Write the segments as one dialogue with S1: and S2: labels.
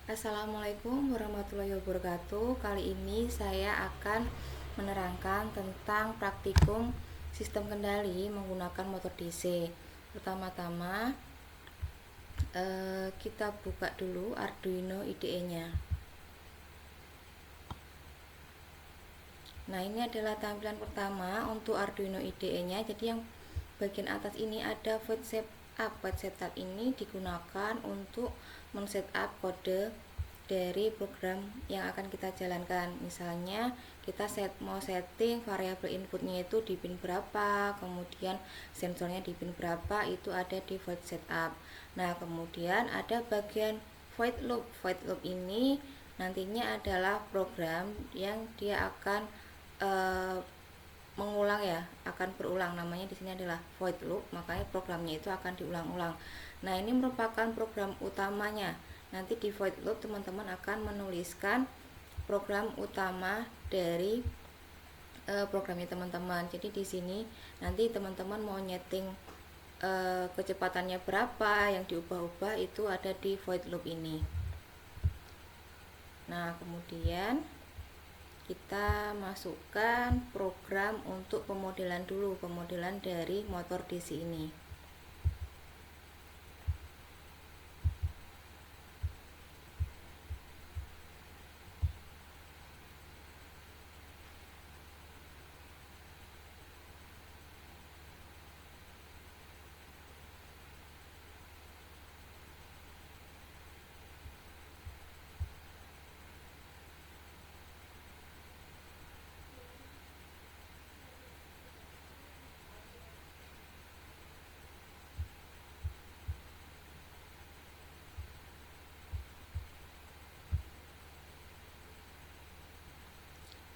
S1: Assalamualaikum warahmatullahi wabarakatuh. Kali ini saya akan menerangkan tentang praktikum sistem kendali menggunakan motor DC. Pertama-tama kita buka dulu Arduino IDE-nya. Nah, ini adalah tampilan pertama untuk Arduino IDE-nya. Jadi yang bagian atas ini ada void setup. Void setup ini digunakan untuk men-setup kode dari program yang akan kita jalankan. Misalnya kita mau setting variabel inputnya itu di pin berapa, kemudian sensornya di pin berapa, itu ada di void setup. Nah, kemudian ada bagian void loop. Void loop ini nantinya adalah program yang dia akan mengulang ya, akan berulang. Namanya di sini adalah void loop, makanya programnya itu akan diulang-ulang. Nah, ini merupakan program utamanya. Nanti di void loop teman-teman akan menuliskan program utama dari programnya teman-teman. Jadi di sini nanti teman-teman mau nyeting kecepatannya berapa, yang diubah-ubah itu ada di void loop ini. Nah, kemudian kita masukkan program untuk pemodelan dulu, pemodelan dari motor DC ini.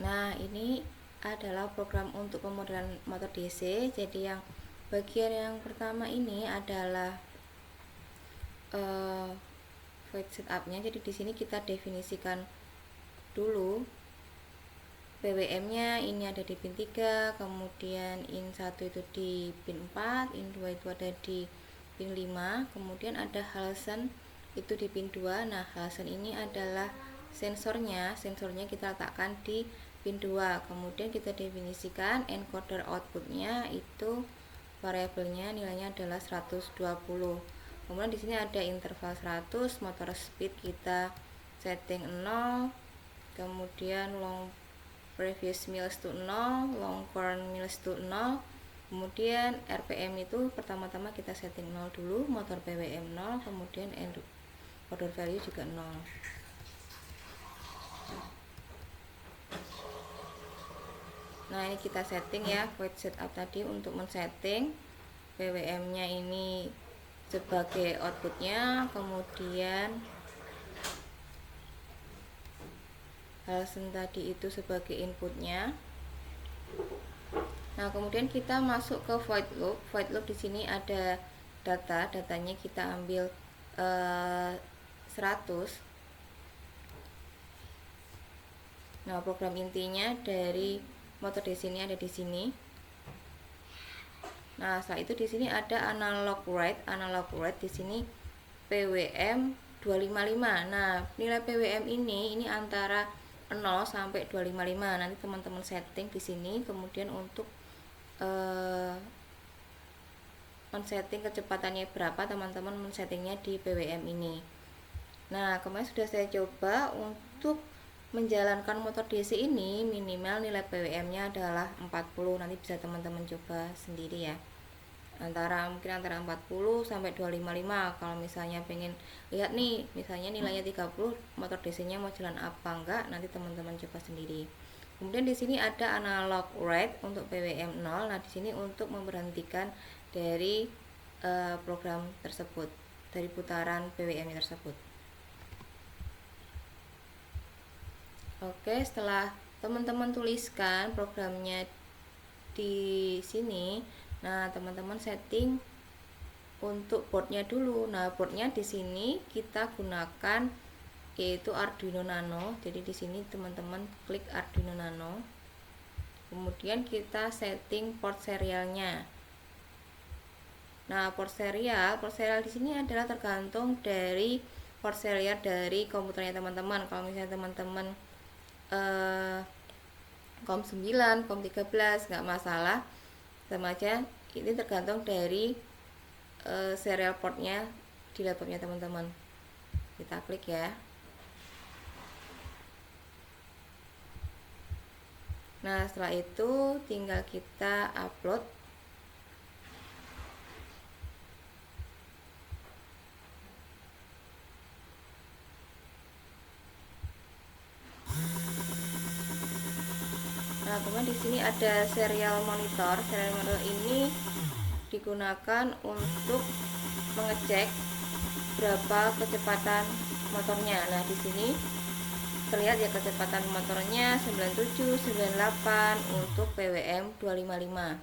S1: Nah, ini adalah program untuk pemodelan motor DC. Jadi yang bagian yang pertama ini adalah void setupnya. Jadi di sini kita definisikan dulu PWM-nya. Ini ada di pin 3, kemudian in 1 itu di pin 4, in 2 itu ada di pin 5, kemudian ada halsen itu di pin 2. Nah, halsen ini adalah sensornya kita letakkan di pin 2. Kemudian kita definisikan encoder outputnya itu variabelnya nilainya adalah 120. Kemudian di sini ada interval 100, motor speed kita setting 0, kemudian long previous mills to 0, long current mills to 0. Kemudian RPM itu pertama-tama kita setting 0 dulu, motor PWM 0, kemudian encoder value juga 0. Nah, ini kita setting ya, void setup tadi untuk men-setting PWM-nya ini sebagai outputnya, kemudian halsen tadi itu sebagai inputnya. Nah, kemudian kita masuk ke void loop. Void loop di sini ada datanya kita ambil 100. Nah, program intinya dari motor di sini ada di sini. Nah, setelah itu di sini ada analog write. Analog write di sini PWM 255. Nah, nilai PWM ini antara 0 sampai 255. Nanti teman-teman setting di sini. Kemudian untuk men-setting kecepatannya berapa, teman-teman men-settingnya di PWM ini. Nah, kemarin sudah saya coba untuk menjalankan motor DC ini minimal nilai PWM-nya adalah 40. Nanti bisa teman-teman coba sendiri ya. Mungkin antara 40 sampai 255. Kalau misalnya pengen lihat nih, misalnya nilainya 30, motor DC-nya mau jalan apa enggak, nanti teman-teman coba sendiri. Kemudian di sini ada analog write untuk PWM 0. Nah, di sini untuk memberhentikan dari program tersebut, dari putaran PWM tersebut. Oke, setelah teman-teman tuliskan programnya di sini, nah teman-teman setting untuk boardnya dulu. Nah, boardnya di sini kita gunakan yaitu Arduino Nano. Jadi di sini teman-teman klik Arduino Nano. Kemudian kita setting port serialnya. Nah, port serial di sini adalah tergantung dari port serial dari komputernya teman-teman. Kalau misalnya teman-teman COM 9, COM 13 nggak masalah, sama aja. Ini tergantung dari serial portnya di laptopnya teman-teman. Kita klik ya. Nah setelah itu tinggal kita upload. Nah kemudian di sini ada serial monitor. Serial monitor ini digunakan untuk mengecek berapa kecepatan motornya. Nah di sini terlihat ya kecepatan motornya 97, 98 untuk PWM 255.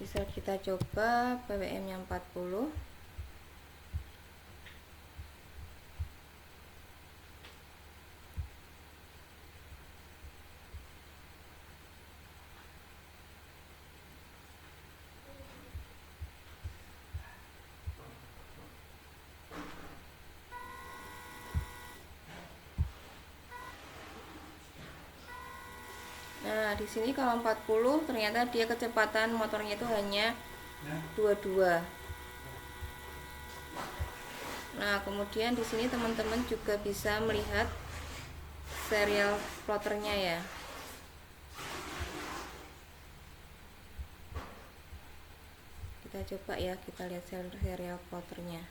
S1: Bisa kita coba PWM nya 40. Nah, di sini kalau 40 ternyata dia kecepatan motornya itu hanya 22. Nah, kemudian di sini teman-teman juga bisa melihat serial plotternya ya. Kita coba ya, kita lihat serial plotternya.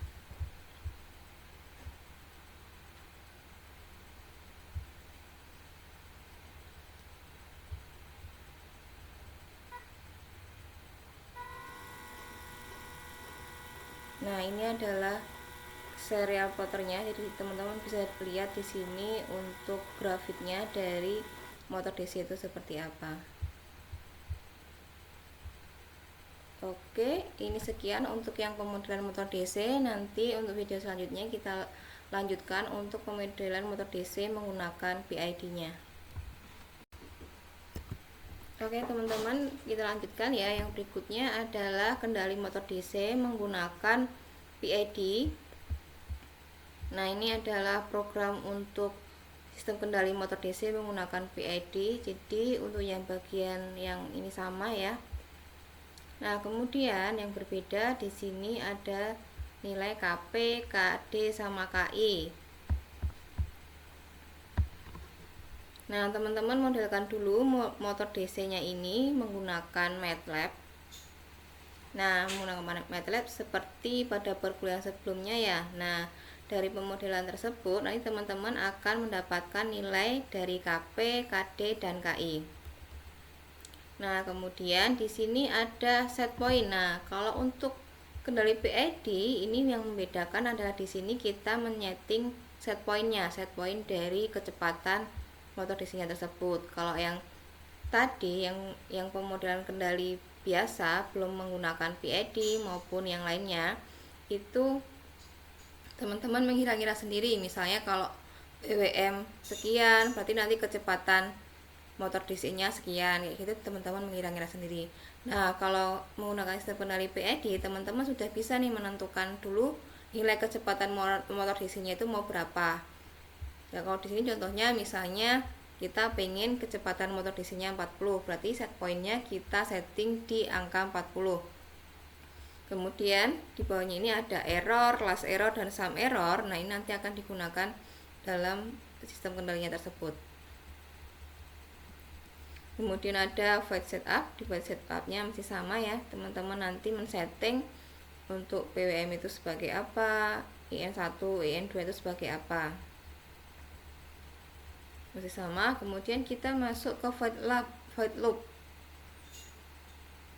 S1: Nah, ini adalah serial plotternya. Jadi teman-teman bisa lihat di sini untuk grafiknya dari motor DC itu seperti apa. Oke, ini sekian untuk yang pemodelan motor DC. Nanti untuk video selanjutnya kita lanjutkan untuk pemodelan motor DC menggunakan PID-nya. Oke teman-teman, kita lanjutkan ya. Yang berikutnya adalah kendali motor DC menggunakan PID. Nah ini adalah program untuk sistem kendali motor DC menggunakan PID. Jadi untuk yang bagian yang ini sama ya. Nah kemudian yang berbeda di sini ada nilai KP, KD sama KI. Nah teman-teman modelkan dulu motor DC nya ini menggunakan MATLAB. Nah menggunakan MATLAB seperti pada perkuliahan sebelumnya ya. Nah dari pemodelan tersebut nanti teman-teman akan mendapatkan nilai dari KP, KD dan KI. Nah kemudian di sini ada set point. Nah kalau untuk kendali PID ini yang membedakan adalah di sini kita menyeting set pointnya, set point dari kecepatan motor DC-nya tersebut. Kalau yang tadi yang pemodelan kendali biasa belum menggunakan PID maupun yang lainnya, itu teman-teman mengira-ngira sendiri. Misalnya kalau PWM sekian berarti nanti kecepatan motor DC-nya sekian, kayak gitu teman-teman mengira-ngira sendiri. Nah kalau menggunakan sistem kendali PID teman-teman sudah bisa nih menentukan dulu nilai kecepatan motor DC-nya itu mau berapa. Ya kalau di sini contohnya misalnya kita pengen kecepatan motor DC-nya 40, berarti set point-nya kita setting di angka 40. Kemudian di bawahnya ini ada error, last error dan sum error. Nah ini nanti akan digunakan dalam sistem kendalinya tersebut. Kemudian ada void setup. Di void setup-nya masih sama ya, teman-teman nanti men-setting untuk PWM itu sebagai apa, IN1, IN2 itu sebagai apa, masih sama. Kemudian kita masuk ke void loop.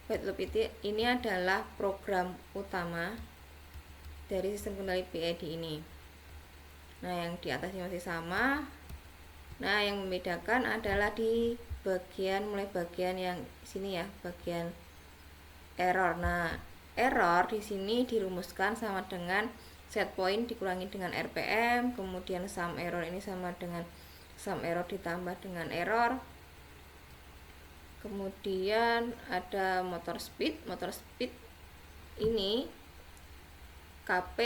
S1: Void loop ini adalah program utama dari sistem kendali PID ini. Nah yang di atasnya masih sama. Nah yang membedakan adalah di mulai bagian yang sini ya, bagian error. Nah error di sini dirumuskan sama dengan set point dikurangi dengan RPM, kemudian sum error ini sama dengan sum error ditambah dengan error. Kemudian ada motor speed ini KP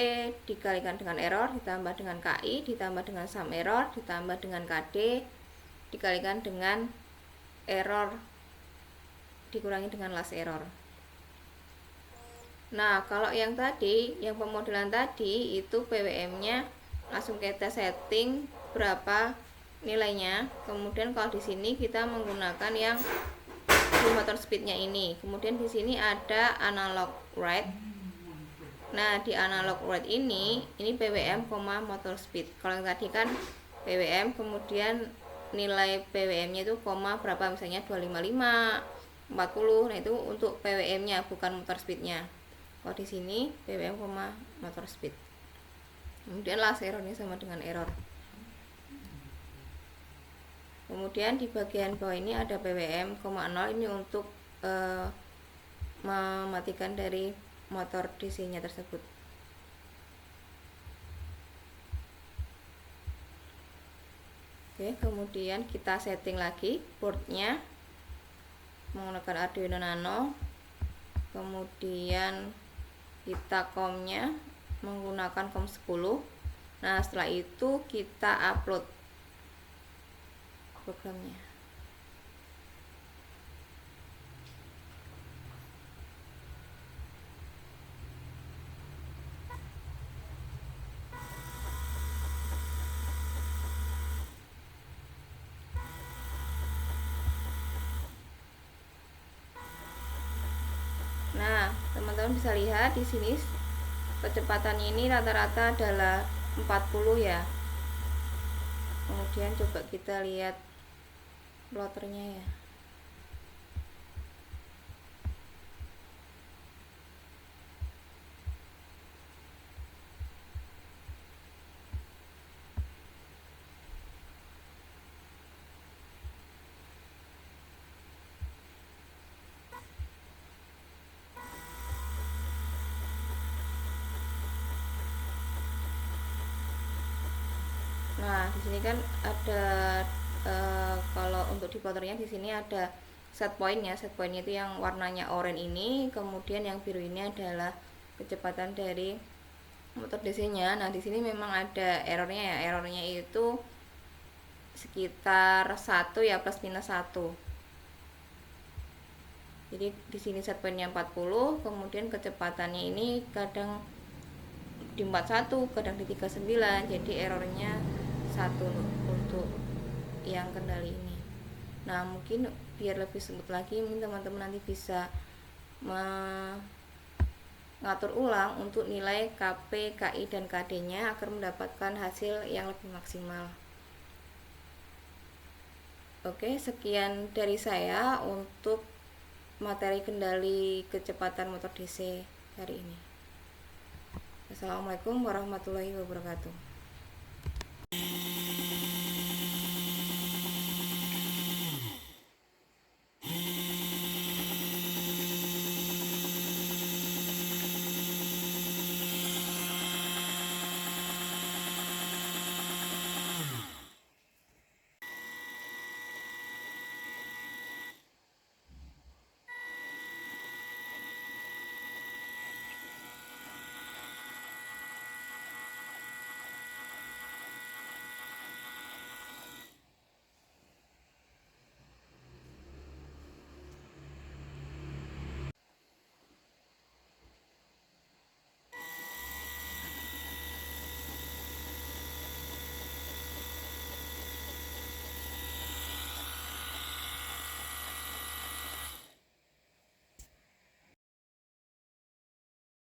S1: dikalikan dengan error ditambah dengan KI ditambah dengan sum error ditambah dengan KD dikalikan dengan error dikurangi dengan last error. Nah, kalau yang tadi, yang pemodelan tadi itu PWM-nya langsung kita setting berapa nilainya. Kemudian kalau di sini kita menggunakan yang di motor speednya ini. Kemudian di sini ada analog rate. Nah, di analog rate ini PWM, motor speed. Kalau yang tadi kan PWM, kemudian nilai PWM-nya itu berapa, misalnya 255, 40. Nah, itu untuk PWM-nya, bukan motor speed-nya. Kalau di sini PWM, motor speed. Kemudian last error ini sama dengan error. Kemudian di bagian bawah ini ada PWM, 0 ini untuk mematikan dari motor DC-nya tersebut. Oke, kemudian kita setting lagi boardnya menggunakan Arduino Nano. Kemudian kita COM-nya menggunakan COM 10. Nah, setelah itu kita upload programnya. Nah, teman-teman bisa lihat di sini kecepatannya ini rata-rata adalah 40 ya. Kemudian coba kita lihat ploternya ya. Nah, di sini kan ada kalau untuk di ploternya di sini ada set pointnya. Set pointnya itu yang warnanya oranye ini, kemudian yang biru ini adalah kecepatan dari motor DC-nya. Nah, di sini memang ada errornya ya. Errornya itu sekitar 1 ya, plus minus 1. Jadi di sini set pointnya 40, kemudian kecepatannya ini kadang di 41, kadang di 39. Jadi errornya 1 untuk yang kendali ini. Nah, mungkin biar lebih smooth lagi, mungkin teman-teman nanti bisa mengatur ulang untuk nilai KP, KI, dan KD nya agar mendapatkan hasil yang lebih maksimal. Oke, sekian dari saya untuk materi kendali kecepatan motor DC hari ini. Assalamualaikum warahmatullahi wabarakatuh.